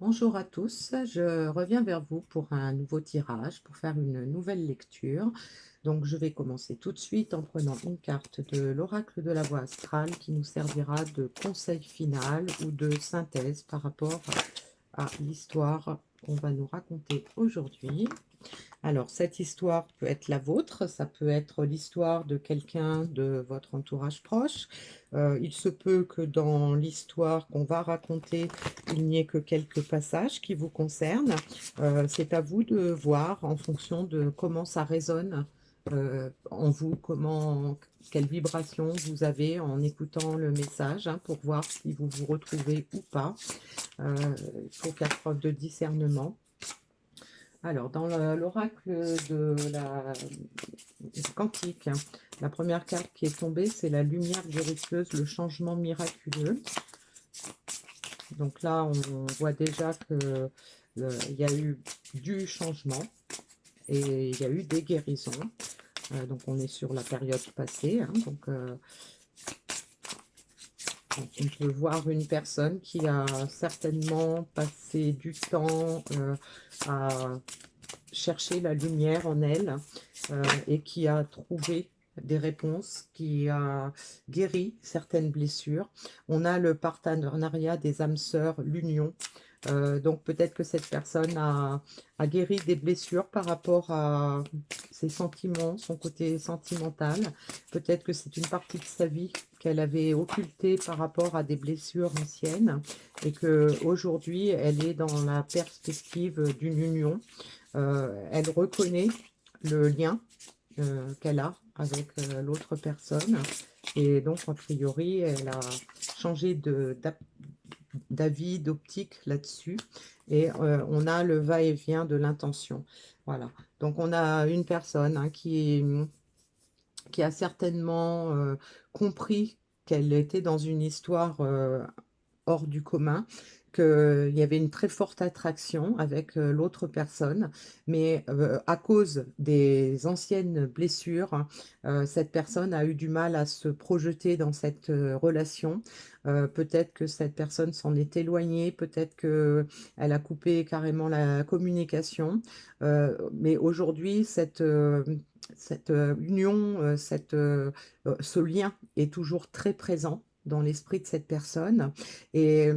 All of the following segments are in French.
Bonjour à tous, je reviens vers vous pour un nouveau tirage, pour faire une nouvelle lecture. Donc je vais commencer tout de suite en prenant une carte de l'oracle de la voie astrale qui nous servira de conseil final ou de synthèse par rapport à l'histoire qu'on va nous raconter aujourd'hui. Alors, cette histoire peut être la vôtre, ça peut être l'histoire de quelqu'un de votre entourage proche. Il se peut que dans l'histoire qu'on va raconter, il n'y ait que quelques passages qui vous concernent. C'est à vous de voir en fonction de comment ça résonne en vous, quelle vibration vous avez en écoutant le message, hein, pour voir si vous vous retrouvez ou pas. Il faut faire preuve de discernement. Alors, dans l'oracle de la quantique, hein, la première carte qui est tombée, c'est la lumière guérisseuse, le changement miraculeux. Donc là, on voit déjà que il y a eu du changement et il y a eu des guérisons. Donc on est sur la période passée, hein, donc on peut voir une personne qui a certainement passé du temps à chercher la lumière en elle et qui a trouvé des réponses, qui a guéri certaines blessures. On a le partenariat des âmes sœurs, l'union. Donc peut-être que cette personne a guéri des blessures par rapport à ses sentiments, son côté sentimental. Peut-être que c'est une partie de sa vie qu'elle avait occultée par rapport à des blessures anciennes et qu'aujourd'hui elle est dans la perspective d'une union. Elle reconnaît le lien qu'elle a avec l'autre personne et donc a priori elle a changé d'avis, d'optique là-dessus et on a le va-et-vient de l'intention. Voilà, donc on a une personne, hein, qui a certainement compris qu'elle était dans une histoire hors du commun, qu'il y avait une très forte attraction avec l'autre personne, mais à cause des anciennes blessures, cette personne a eu du mal à se projeter dans cette relation. Peut-être que cette personne s'en est éloignée, peut-être qu'elle a coupé carrément la communication, mais aujourd'hui, cette union, ce lien est toujours très présent dans l'esprit de cette personne. Et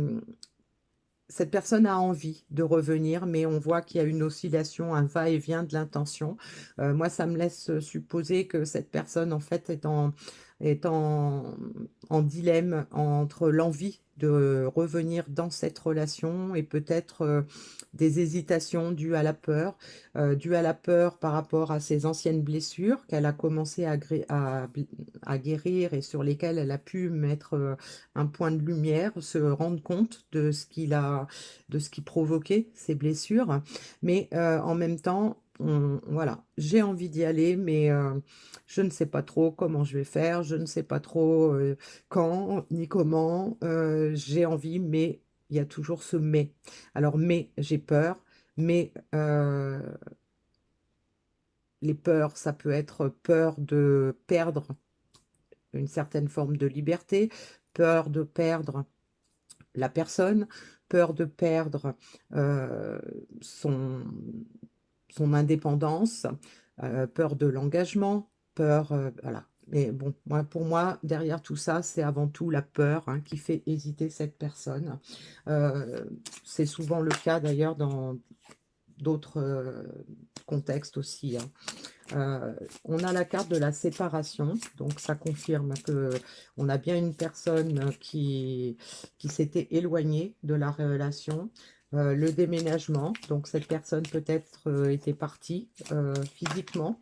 cette personne a envie de revenir, mais on voit qu'il y a une oscillation, un va-et-vient de l'intention. Moi, ça me laisse supposer que cette personne, en fait, est en dilemme entre l'envie de revenir dans cette relation et peut-être des hésitations dues à la peur par rapport à ses anciennes blessures qu'elle a commencé à guérir et sur lesquelles elle a pu mettre un point de lumière, se rendre compte de ce qui provoquait ces blessures. Mais en même temps, voilà, j'ai envie d'y aller, mais je ne sais pas trop comment je vais faire, je ne sais pas trop quand ni comment. J'ai envie, mais il y a toujours ce mais. Alors, mais j'ai peur, mais les peurs, ça peut être peur de perdre une certaine forme de liberté, peur de perdre la personne, peur de perdre euh, son, son indépendance, peur de l'engagement, peur, voilà. Mais bon, pour moi, derrière tout ça, c'est avant tout la peur, hein, qui fait hésiter cette personne. Euh, c'est souvent le cas d'ailleurs dans d'autres contextes aussi, hein. On a la carte de la séparation, donc ça confirme que on a bien une personne qui s'était éloignée de la relation. Le déménagement, donc cette personne peut-être était partie physiquement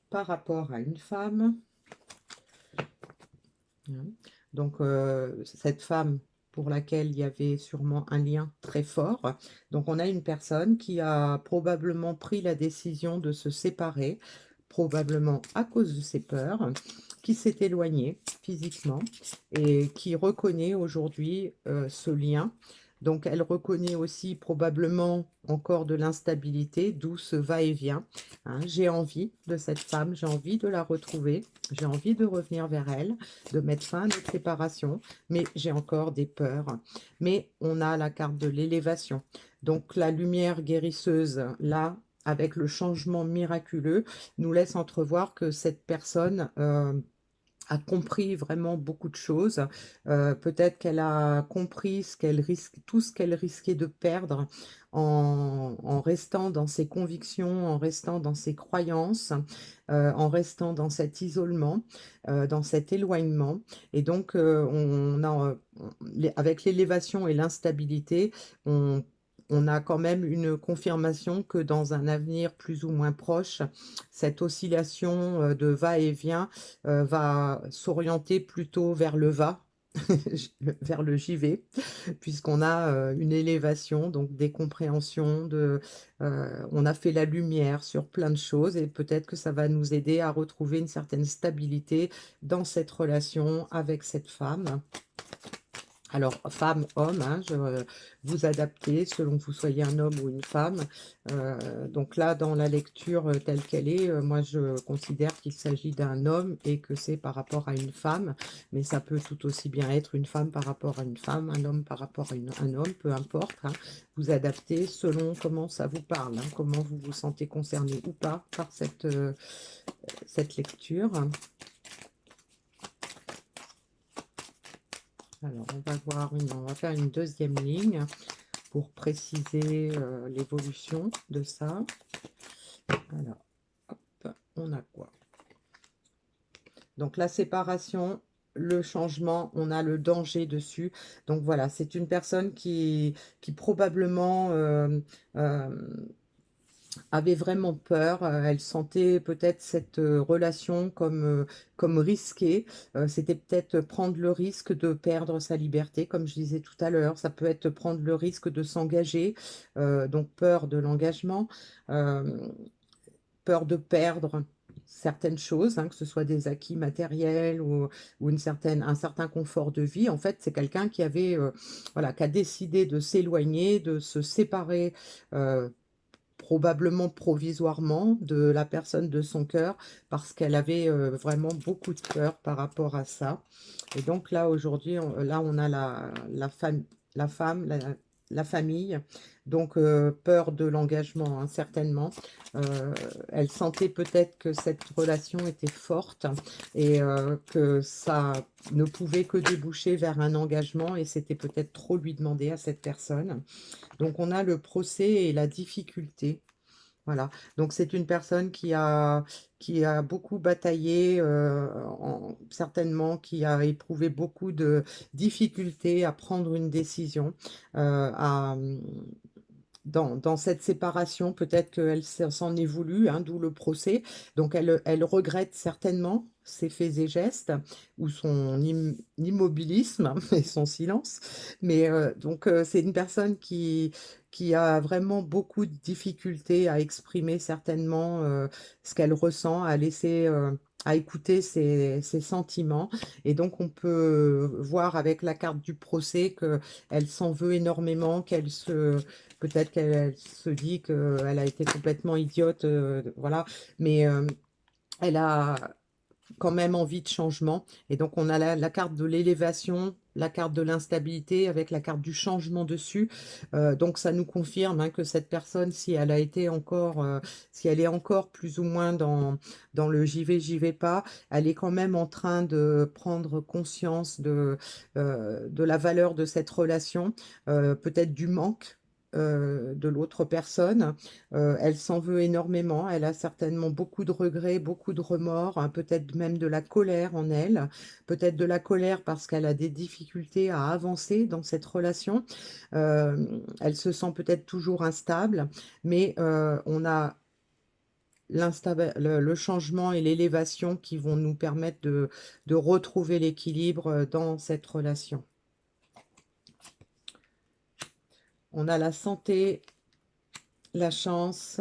par rapport à une femme. Donc cette femme pour laquelle il y avait sûrement un lien très fort. Donc on a une personne qui a probablement pris la décision de se séparer, probablement à cause de ses peurs, qui s'est éloignée physiquement et qui reconnaît aujourd'hui ce lien. Donc, elle reconnaît aussi probablement encore de l'instabilité, d'où ce va-et-vient. Hein. J'ai envie de cette femme, j'ai envie de la retrouver, j'ai envie de revenir vers elle, de mettre fin à notre séparation, mais j'ai encore des peurs. Mais on a la carte de l'élévation. Donc, la lumière guérisseuse, là, avec le changement miraculeux, nous laisse entrevoir que cette personne a compris vraiment beaucoup de choses. Peut-être qu'elle a compris tout ce qu'elle risquait de perdre en restant dans ses convictions, en restant dans ses croyances, en restant dans cet isolement, dans cet éloignement. Et donc, avec l'élévation et l'instabilité, on a quand même une confirmation que dans un avenir plus ou moins proche, cette oscillation de va-et-vient va s'orienter plutôt vers le va, vers le j'y vais, puisqu'on a une élévation, donc des compréhensions, on a fait la lumière sur plein de choses et peut-être que ça va nous aider à retrouver une certaine stabilité dans cette relation avec cette femme. Alors, femme, homme, hein, vous adaptez selon que vous soyez un homme ou une femme. Donc là, dans la lecture telle qu'elle est, moi, je considère qu'il s'agit d'un homme et que c'est par rapport à une femme. Mais ça peut tout aussi bien être une femme par rapport à une femme, un homme par rapport à un homme, peu importe. Hein. Vous adaptez selon comment ça vous parle, hein, comment vous vous sentez concerné ou pas par cette lecture. Alors, on va faire une deuxième ligne pour préciser l'évolution de ça. Alors, hop, on a quoi? Donc, la séparation, le changement, on a le danger dessus. Donc, voilà, c'est une personne qui probablement avait vraiment peur. Elle sentait peut-être cette relation comme risquée. C'était peut-être prendre le risque de perdre sa liberté, comme je disais tout à l'heure. Ça peut être prendre le risque de s'engager, donc peur de l'engagement, peur de perdre certaines choses, hein, que ce soit des acquis matériels ou un certain confort de vie. En fait, c'est quelqu'un qui avait, voilà, qui a décidé de s'éloigner, de se séparer probablement provisoirement de la personne de son cœur parce qu'elle avait vraiment beaucoup de peur par rapport à ça. Et donc là, aujourd'hui, là, on a la femme, la famille, donc peur de l'engagement, hein, certainement. Elle sentait peut-être que cette relation était forte et que ça ne pouvait que déboucher vers un engagement et c'était peut-être trop lui demander à cette personne. Donc, on a le procès et la difficulté. Voilà. Donc, c'est une personne qui a beaucoup bataillé, certainement, qui a éprouvé beaucoup de difficultés à prendre une décision, dans cette séparation. Peut-être qu'elle s'en est voulu, hein, d'où le procès. Donc, elle regrette certainement ses faits et gestes ou son immobilisme et son silence. Mais donc, c'est une personne qui a vraiment beaucoup de difficultés à exprimer certainement ce qu'elle ressent, à laisser, à écouter ses sentiments. Et donc, on peut voir avec la carte du procès qu'elle s'en veut énormément, peut-être qu'elle se dit qu'elle a été complètement idiote, voilà. Mais elle a quand même envie de changement. Et donc, on a la carte de l'élévation, la carte de l'instabilité avec la carte du changement dessus. Donc, ça nous confirme, hein, que cette personne, si elle a été encore, si elle est encore plus ou moins dans le j'y vais pas, elle est quand même en train de prendre conscience de la valeur de cette relation, peut-être du manque de l'autre personne. Elle s'en veut énormément, elle a certainement beaucoup de regrets, beaucoup de remords, hein, peut-être même de la colère en elle, peut-être de la colère parce qu'elle a des difficultés à avancer dans cette relation. Elle se sent peut-être toujours instable, mais on a le changement et l'élévation qui vont nous permettre de retrouver l'équilibre dans cette relation. On a la santé, la chance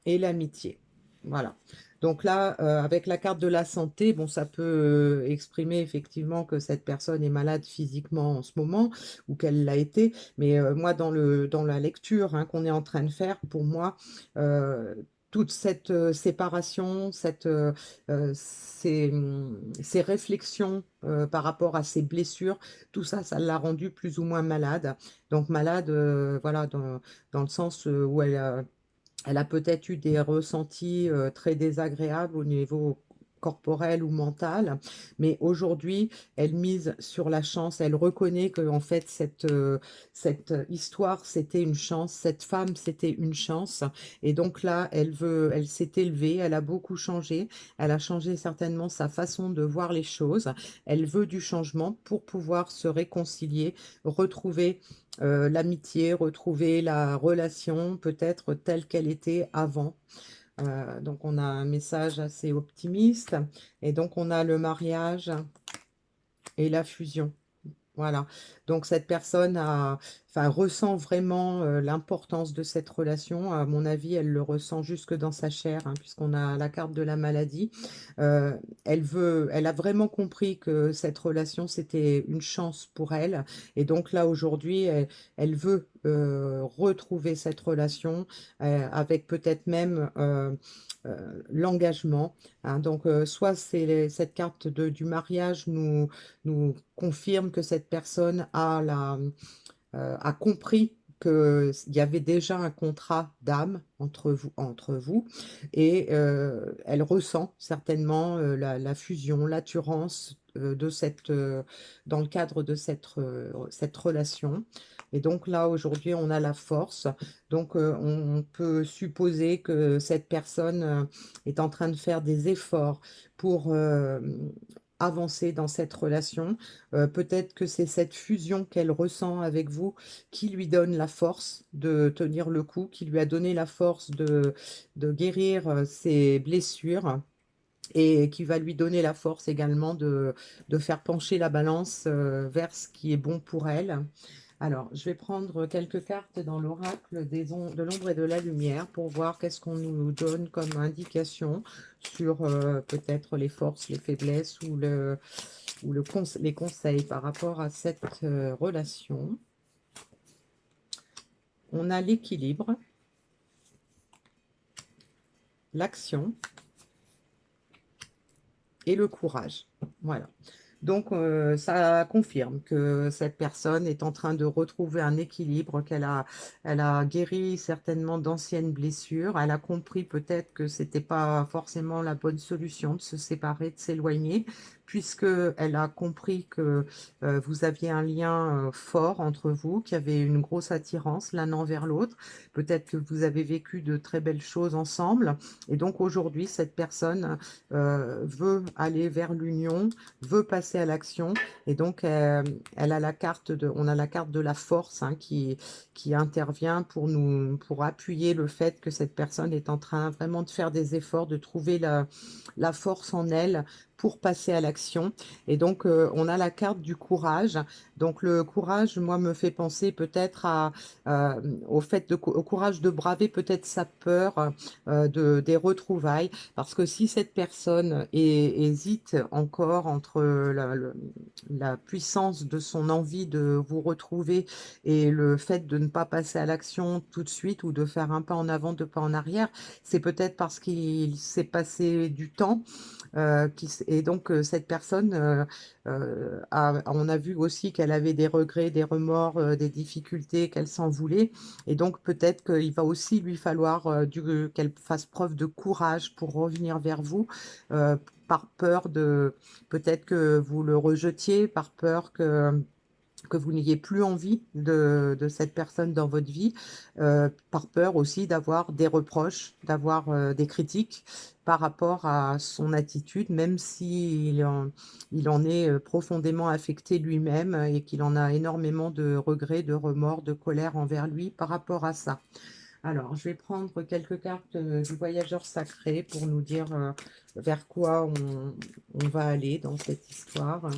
et l'amitié. Voilà. Donc là, avec la carte de la santé, bon, ça peut exprimer effectivement que cette personne est malade physiquement en ce moment ou qu'elle l'a été. Mais moi, dans la lecture hein, qu'on est en train de faire, pour moi, euh, toute cette séparation, ces réflexions par rapport à ses blessures, tout ça, ça l'a rendue plus ou moins malade. Donc malade, voilà, dans le sens où elle a peut-être eu des ressentis très désagréables au niveau corporel ou mental, mais aujourd'hui, elle mise sur la chance, elle reconnaît que en fait cette histoire c'était une chance, cette femme c'était une chance, et donc là elle s'est élevée, elle a beaucoup changé, elle a changé certainement sa façon de voir les choses, elle veut du changement pour pouvoir se réconcilier, retrouver l'amitié, retrouver la relation peut-être telle qu'elle était avant. Donc on a un message assez optimiste et donc on a le mariage et la fusion. Voilà, donc cette personne ressent vraiment l'importance de cette relation. À mon avis, elle le ressent jusque dans sa chair, hein, puisqu'on a la carte de la maladie. Euh, elle a vraiment compris que cette relation, c'était une chance pour elle. Et donc là, aujourd'hui, elle veut retrouver cette relation avec peut-être même l'engagement. Hein. Donc, soit cette carte du mariage nous confirme que cette personne a compris qu'il y avait déjà un contrat d'âme entre vous et elle ressent certainement la fusion, l'attirance dans le cadre de cette relation. Et donc là, aujourd'hui, on a la force. Donc, on peut supposer que cette personne est en train de faire des efforts pour avancer dans cette relation. Peut-être que c'est cette fusion qu'elle ressent avec vous qui lui donne la force de tenir le coup, qui lui a donné la force de guérir ses blessures et qui va lui donner la force également de faire pencher la balance vers ce qui est bon pour elle. Alors, je vais prendre quelques cartes dans l'oracle de l'ombre et de la lumière pour voir qu'est-ce qu'on nous donne comme indication sur peut-être les forces, les faiblesses ou les conseils par rapport à cette relation. On a l'équilibre, l'action et le courage. Voilà. Donc, ça confirme que cette personne est en train de retrouver un équilibre, elle a guéri certainement d'anciennes blessures. Elle a compris peut-être que c'était pas forcément la bonne solution de se séparer, de s'éloigner, puisque elle a compris que vous aviez un lien fort entre vous, qu'il y avait une grosse attirance l'un envers l'autre. Peut-être que vous avez vécu de très belles choses ensemble. Et donc, aujourd'hui, cette personne veut aller vers l'union, veut passer à l'action et donc elle a on a la carte de la force hein, qui intervient pour appuyer le fait que cette personne est en train vraiment de faire des efforts, de trouver la force en elle pour passer à l'action. Et donc, on a la carte du courage. Donc, le courage, moi, me fait penser peut-être au fait au courage de braver peut-être sa peur des retrouvailles. Parce que si cette personne hésite encore entre la puissance de son envie de vous retrouver et le fait de ne pas passer à l'action tout de suite ou de faire un pas en avant, deux pas en arrière, c'est peut-être parce qu'il s'est passé du temps et donc cette personne, on a vu aussi qu'elle avait des regrets, des remords, des difficultés, qu'elle s'en voulait. Et donc peut-être qu'il va aussi lui falloir qu'elle fasse preuve de courage pour revenir vers vous, par peur de peut-être que vous le rejetiez, par peur que vous n'ayez plus envie de cette personne dans votre vie, par peur aussi d'avoir des reproches, d'avoir des critiques par rapport à son attitude, même il en est profondément affecté lui-même et qu'il en a énormément de regrets, de remords, de colère envers lui par rapport à ça. Alors, je vais prendre quelques cartes du voyageur sacré pour nous dire vers quoi on va aller dans cette histoire.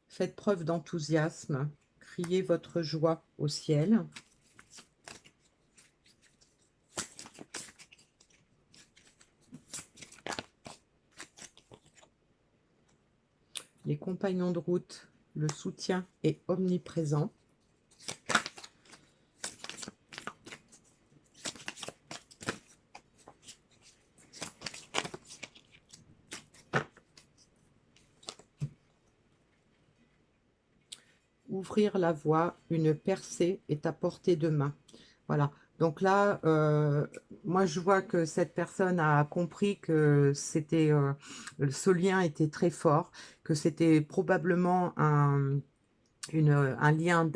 Faites preuve d'enthousiasme, criez votre joie au ciel. les compagnons de route, le soutien est omniprésent. Ouvrir la voie, une percée est à portée de main. Voilà. Donc là, moi je vois que cette personne a compris que c'était ce lien était très fort, que c'était probablement un lien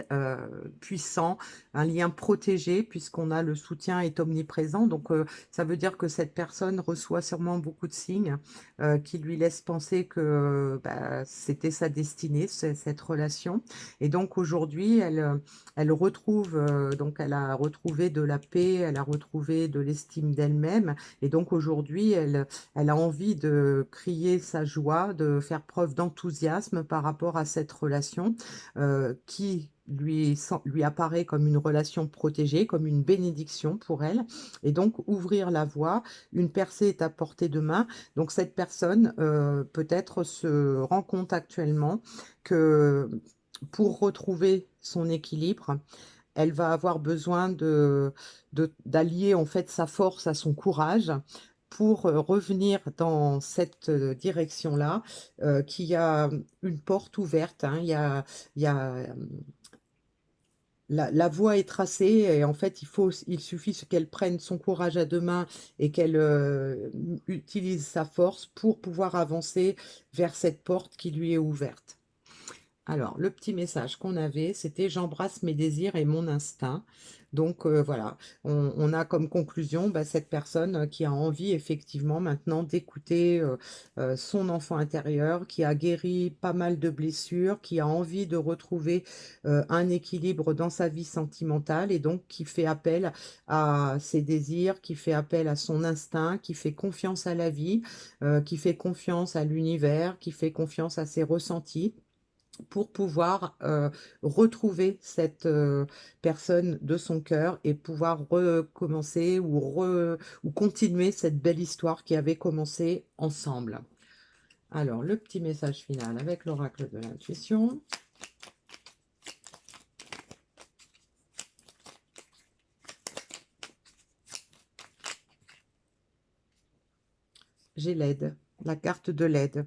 puissant, un lien protégé, puisqu'on a le soutien est omniprésent. Donc, ça veut dire que cette personne reçoit sûrement beaucoup de signes qui lui laissent penser que bah, c'était sa destinée, cette relation. Et donc, aujourd'hui, elle retrouve, donc elle a retrouvé de la paix, elle a retrouvé de l'estime d'elle-même. Et donc, aujourd'hui, elle a envie de crier sa joie, de faire preuve d'enthousiasme par rapport à cette relation qui lui apparaît comme une relation protégée, comme une bénédiction pour elle. Et donc, ouvrir la voie, une percée est à portée de main. Donc, cette personne peut-être se rend compte actuellement que pour retrouver son équilibre, elle va avoir besoin d'allier en fait sa force à son courage pour revenir dans cette direction-là, qu'il y a une porte ouverte, hein, il y a la voie est tracée et en fait il suffit qu'elle prenne son courage à deux mains et qu'elle utilise sa force pour pouvoir avancer vers cette porte qui lui est ouverte. Alors, le petit message qu'on avait, c'était: j'embrasse mes désirs et mon instinct. Donc voilà, on a comme conclusion bah, cette personne qui a envie effectivement maintenant d'écouter son enfant intérieur, qui a guéri pas mal de blessures, qui a envie de retrouver un équilibre dans sa vie sentimentale et donc qui fait appel à ses désirs, qui fait appel à son instinct, qui fait confiance à la vie, qui fait confiance à l'univers, qui fait confiance à ses ressentis pour pouvoir retrouver cette personne de son cœur et pouvoir recommencer ou continuer cette belle histoire qui avait commencé ensemble. Alors, le petit message final avec l'oracle de l'intuition. J'ai l'aide, la carte de l'aide.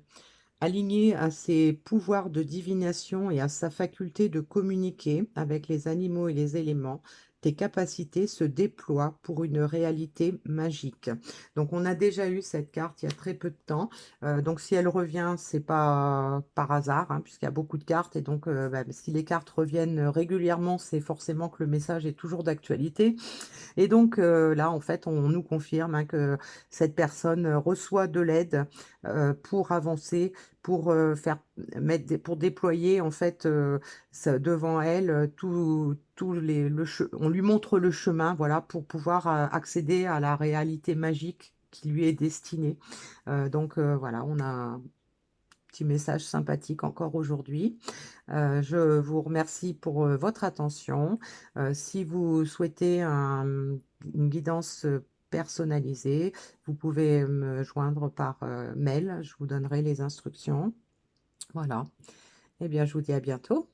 Aligné à ses pouvoirs de divination et à sa faculté de communiquer avec les animaux et les éléments, tes capacités se déploient pour une réalité magique. Donc, on a déjà eu cette carte il y a très peu de temps. Donc, si elle revient, c'est pas par hasard, hein, puisqu'il y a beaucoup de cartes. Et donc, bah, si les cartes reviennent régulièrement, c'est forcément que le message est toujours d'actualité. Et donc là, en fait, on nous confirme hein, que cette personne reçoit de l'aide pour avancer, pour pour déployer en fait devant elle on lui montre le chemin, voilà, pour pouvoir accéder à la réalité magique qui lui est destinée. Donc voilà, on a un petit message sympathique encore aujourd'hui. Je vous remercie pour votre attention. Si vous souhaitez une guidance personnalisée, vous pouvez me joindre par mail. Je vous donnerai les instructions. Voilà. Eh bien, je vous dis à bientôt.